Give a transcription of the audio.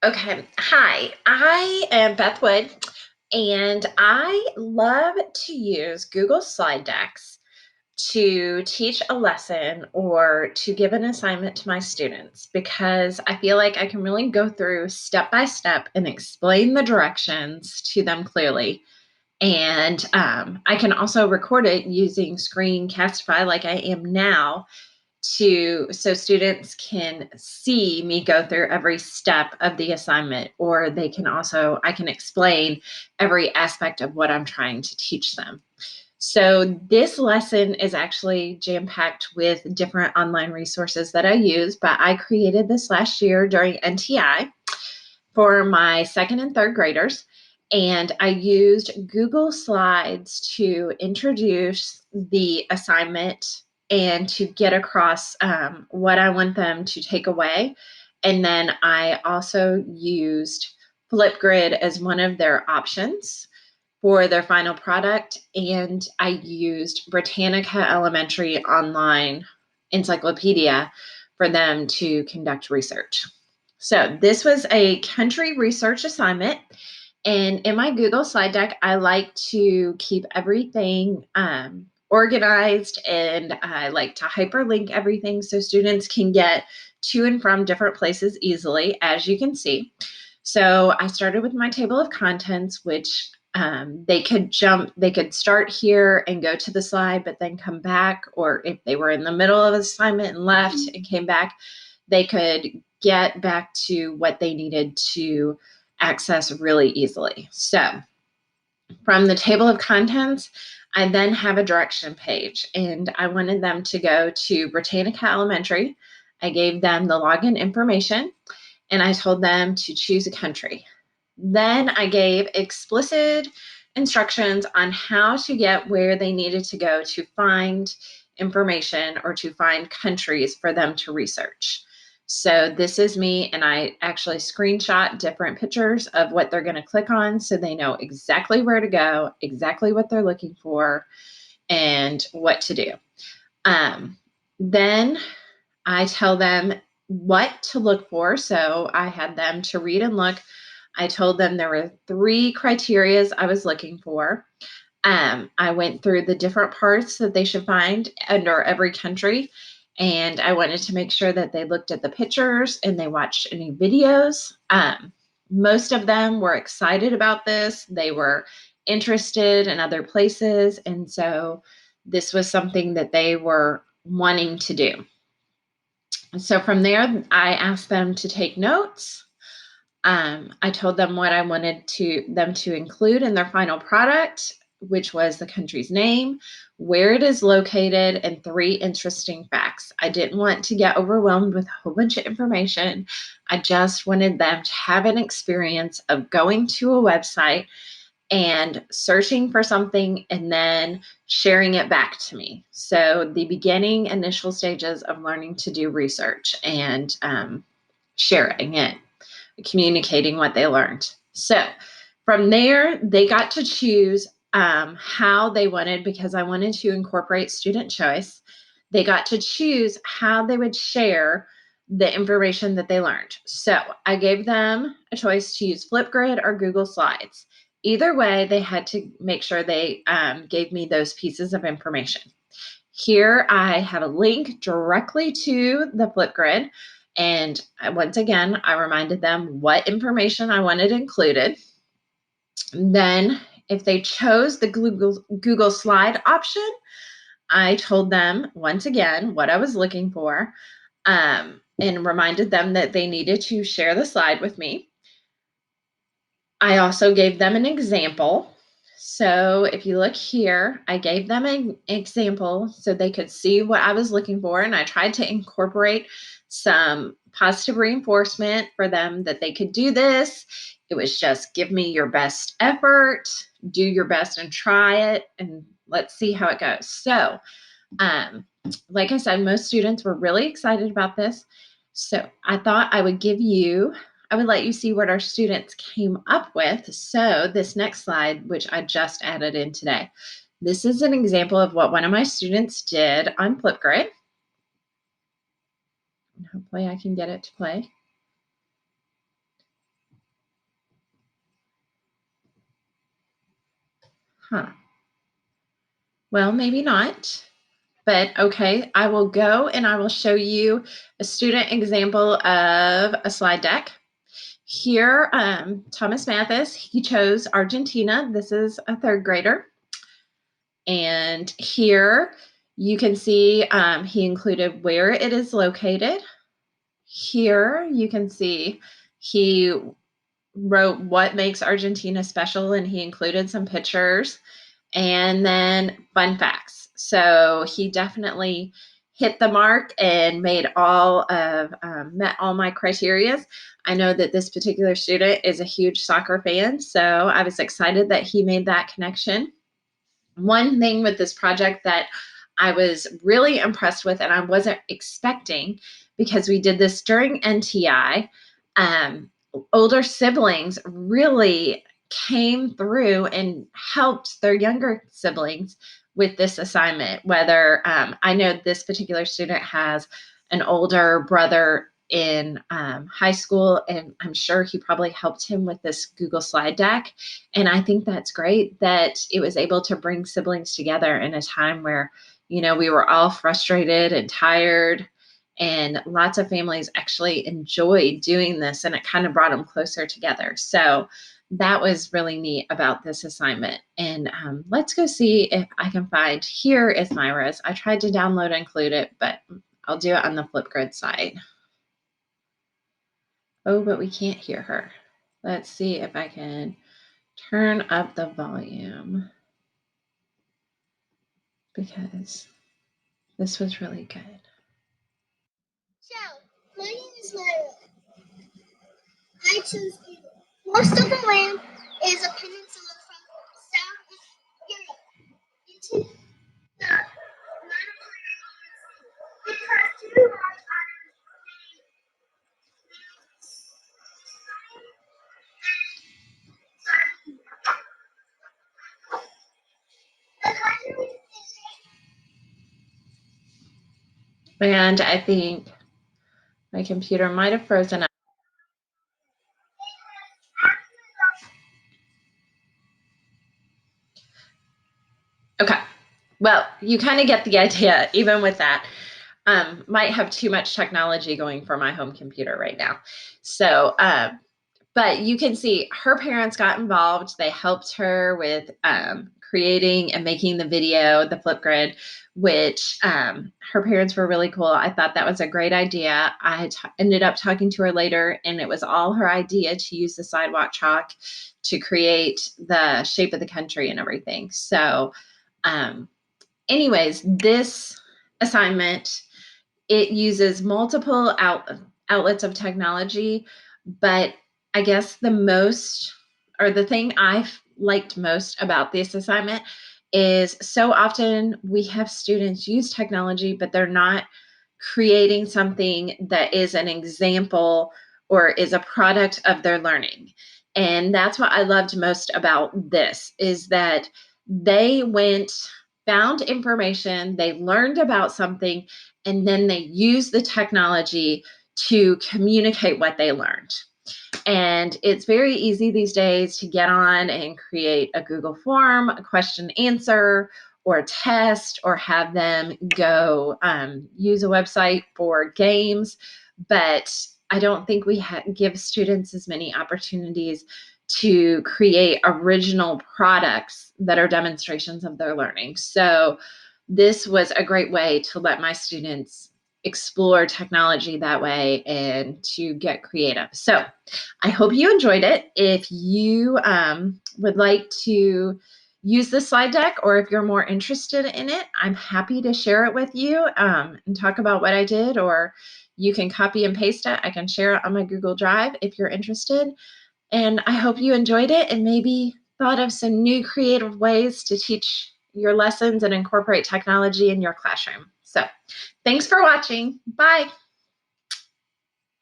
Okay. Hi, I am Beth Wood, and I love to use Google Slide Decks to teach a lesson or to give an assignment to my students because I feel like I can really go through step by step and explain the directions to them clearly. And I can also record it using Screencastify like I am now so students can see me go through every step of the assignment, or I can explain every aspect of what I'm trying to teach them. So this lesson is actually jam-packed with different online resources that I use, but I created this last year during NTI for my second and third graders. And I used Google Slides to introduce the assignment and to get across what I want them to take away. And then I also used Flipgrid as one of their options for their final product. And I used Britannica Elementary Online Encyclopedia for them to conduct research. So this was a country research assignment. And in my Google slide deck, I like to keep everything organized, and I like to hyperlink everything so students can get to and from different places easily, as you can see. So I started with my table of contents, which they could start here and go to the slide, but then come back, or if they were in the middle of an assignment and left and came back, they could get back to what they needed to access really easily. So from the table of contents, I then have a direction page, and I wanted them to go to Britannica Elementary. I gave them the login information, and I told them to choose a country. Then I gave explicit instructions on how to get where they needed to go to find information or to find countries for them to research. So this is me, and I actually screenshot different pictures of what they're going to click on so they know exactly where to go, exactly what they're looking for, and what to do. Then I tell them what to look for. So I had them to read and look. I told them there were 3 criterias I was looking for. I went through the different parts that they should find under every country, and I wanted to make sure that they looked at the pictures and they watched any videos. Most of them were excited about this. They were interested in other places, and so this was something that they were wanting to do. So from there, I asked them to take notes. I told them what I wanted them to include in their final product, which was the country's name, where it is located, and 3 interesting facts. I didn't want to get overwhelmed with a whole bunch of information. I just wanted them to have an experience of going to a website and searching for something and then sharing it back to me. So the beginning initial stages of learning to do research and sharing it, communicating what they learned. So from there, they got to choose how they wanted, because I wanted to incorporate student choice. They got to choose how they would share the information that they learned. So I gave them a choice to use Flipgrid or Google Slides. Either way, they had to make sure they gave me those pieces of information. Here I have a link directly to the Flipgrid. And once again, I reminded them what information I wanted included. Then, if they chose the Google Slide option, I told them once again what I was looking for, and reminded them that they needed to share the slide with me. I also gave them an example. So if you look here, I gave them an example so they could see what I was looking for. And I tried to incorporate some positive reinforcement for them that they could do this. It was just give me your best effort, do your best and try it, and let's see how it goes. So, um, like I said, most students were really excited about this. So I would let you see what our students came up with. So this next slide, which I just added in today, this is an example of what one of my students did on Flipgrid. Hopefully I can get it to play. Huh. Well, maybe not. But okay, I will go and I will show you a student example of a slide deck. Here, Thomas Mathis, he chose Argentina. This is a third grader. And here you can see he included where it is located. Here you can see he wrote what makes Argentina special and he included some pictures and then fun facts. So he definitely hit the mark and made met all my criterias. I know that this particular student is a huge soccer fan, so I was excited that he made that connection. One thing with this project that I was really impressed with and I wasn't expecting, because we did this during NTI, older siblings really came through and helped their younger siblings with this assignment. Whether I know this particular student has an older brother in high school, and I'm sure he probably helped him with this Google slide deck. And I think that's great that it was able to bring siblings together in a time where, we were all frustrated and tired. And lots of families actually enjoyed doing this, and it kind of brought them closer together. So that was really neat about this assignment. And let's go see if I can find, here is Myra's. I tried to download and include it, but I'll do it on the Flipgrid side. Oh, but we can't hear her. Let's see if I can turn up the volume, because this was really good. So, my name is Myra. I chose Cuba. Most of the land is a peninsula from South Europe into the Mediterranean Sea. It has two large islands named the country is And I think my computer might have frozen up. Okay. Well, you kind of get the idea, even with that. Might have too much technology going for my home computer right now. So, but you can see her parents got involved. They helped her with creating and making the video, the Flipgrid, which her parents were really cool. I thought that was a great idea. Ended up talking to her later, and it was all her idea to use the sidewalk chalk to create the shape of the country and everything. So, anyways, this assignment, it uses multiple outlets of technology, but I guess the thing I've liked most about this assignment is, so often we have students use technology, but they're not creating something that is an example or is a product of their learning. And that's what I loved most about this, is that they found information, they learned about something, and then they used the technology to communicate what they learned. And it's very easy these days to get on and create a Google form, a question answer, or a test, or have them go use a website for games. But I don't think we give students as many opportunities to create original products that are demonstrations of their learning. So this was a great way to let my students explore technology that way and to get creative. So I hope you enjoyed it. If you would like to use the slide deck, or if you're more interested in it, I'm happy to share it with you and talk about what I did, or you can copy and paste it. I can share it on my Google Drive if you're interested. And I hope you enjoyed it and maybe thought of some new creative ways to teach your lessons and incorporate technology in your classroom. So thanks for watching. Bye.